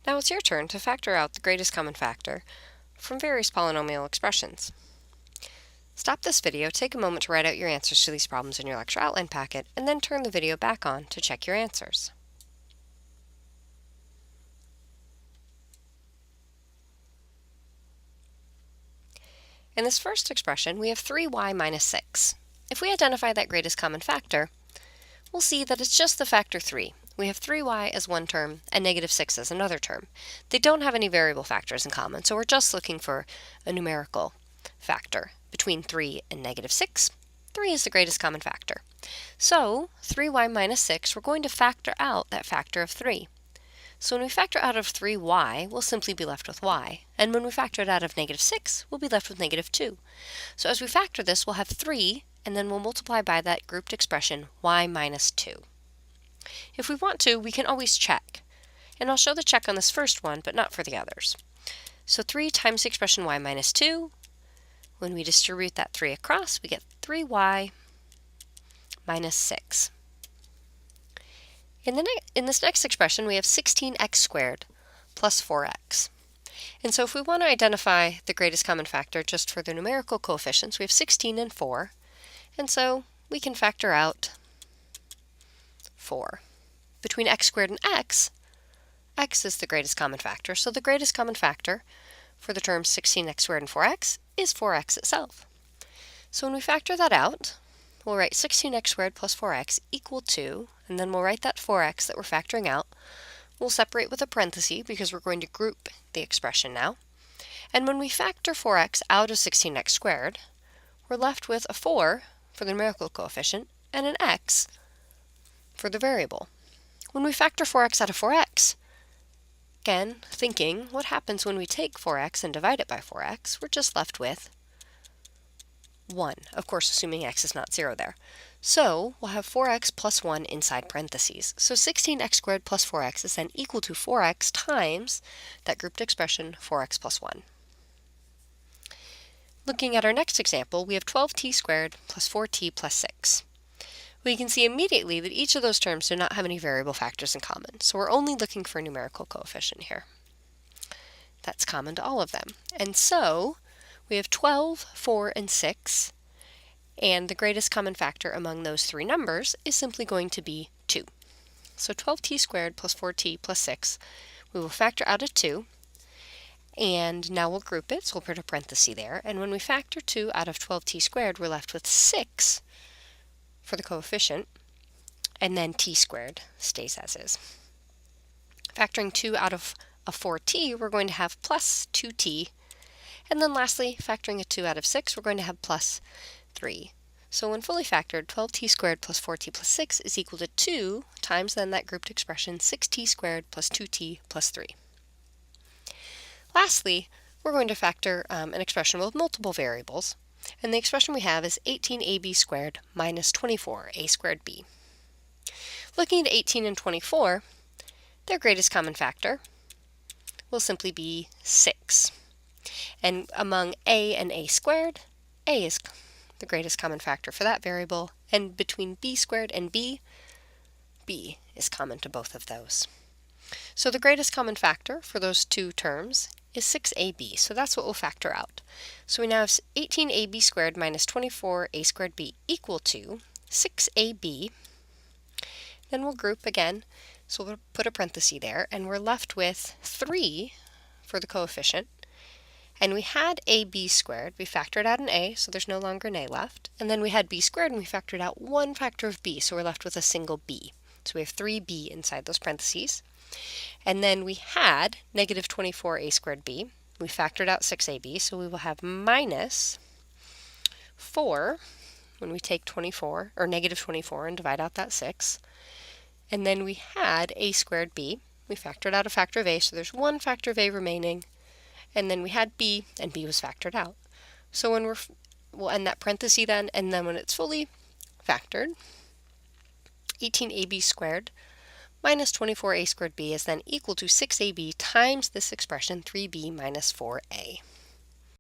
Now it's your turn to factor out the greatest common factor from various polynomial expressions. Stop this video, take a moment to write out your answers to these problems in your lecture outline packet, and then turn the video back on to check your answers. In this first expression, we have 3y minus 6. If we identify that greatest common factor, we'll see that it's just the factor 3. We have 3y as one term and negative 6 as another term. They don't have any variable factors in common, so we're just looking for a numerical factor between 3 and negative 6. 3 is the greatest common factor. So 3y minus 6, we're going to factor out that factor of 3. So when we factor out of 3y, we'll simply be left with y. And when we factor it out of negative 6, we'll be left with negative 2. So as we factor this, we'll have 3, and then we'll multiply by that grouped expression y minus 2. If we want to, we can always check. And I'll show the check on this first one, but not for the others. So 3 times the expression y minus 2. When we distribute that 3 across, we get 3y minus 6. In this next expression, we have 16x squared plus 4x. And so if we want to identify the greatest common factor just for the numerical coefficients, we have 16 and 4. And so we can factor out 4. Between x squared and x is the greatest common factor. So the greatest common factor for the terms 16x squared and 4x is 4x itself. So when we factor that out, we'll write 16x squared plus 4x equal to, and then we'll write that 4x that we're factoring out. We'll separate with a parenthesis because we're going to group the expression now. And when we factor 4x out of 16x squared, we're left with a 4 for the numerical coefficient and an x for the variable. When we factor 4x out of 4x, again, thinking, what happens when we take 4x and divide it by 4x? We're just left with 1, of course assuming x is not 0 there. So we'll have 4x plus 1 inside parentheses. So 16x squared plus 4x is then equal to 4x times that grouped expression 4x plus 1. Looking at our next example, we have 12t squared plus 4t plus 6. We can see immediately that each of those terms do not have any variable factors in common, so we're only looking for a numerical coefficient here. That's common to all of them. And so we have 12, 4, and 6, and the greatest common factor among those three numbers is simply going to be 2. So 12t squared plus 4t plus 6, we will factor out a 2, and now we'll group it, so we'll put a parenthesis there, and when we factor 2 out of 12t squared, we're left with 6 for the coefficient, and then t squared stays as is. Factoring 2 out of a 4t, we're going to have plus 2t, and then lastly, factoring a 2 out of 6, we're going to have plus 3. So when fully factored, 12t squared plus 4t plus 6 is equal to 2 times then that grouped expression 6t squared plus 2t plus 3. Lastly, we're going to factor an expression with multiple variables, and the expression we have is 18ab squared minus 24a squared b. Looking at 18 and 24, their greatest common factor will simply be 6. And among a and a squared, a is the greatest common factor for that variable, and between b squared and b, b is common to both of those. So the greatest common factor for those two terms is 6ab, so that's what we'll factor out. So we now have 18ab squared minus 24a squared b equal to 6ab. Then we'll group again, so we'll put a parenthesis there, and we're left with 3 for the coefficient. And we had ab squared, we factored out an a, so there's no longer an a left. And then we had b squared, and we factored out one factor of b, so we're left with a single b. So we have 3b inside those parentheses. And then we had negative 24a squared b. We factored out 6ab, so we will have minus 4 when we take 24, or negative 24, and divide out that 6. And then we had a squared b. We factored out a factor of a, so there's one factor of a remaining. And then we had b, and b was factored out. So when we'll end that parenthesis then, and then when it's fully factored, 18ab squared minus 24a squared b is then equal to 6ab times this expression, 3b minus 4a.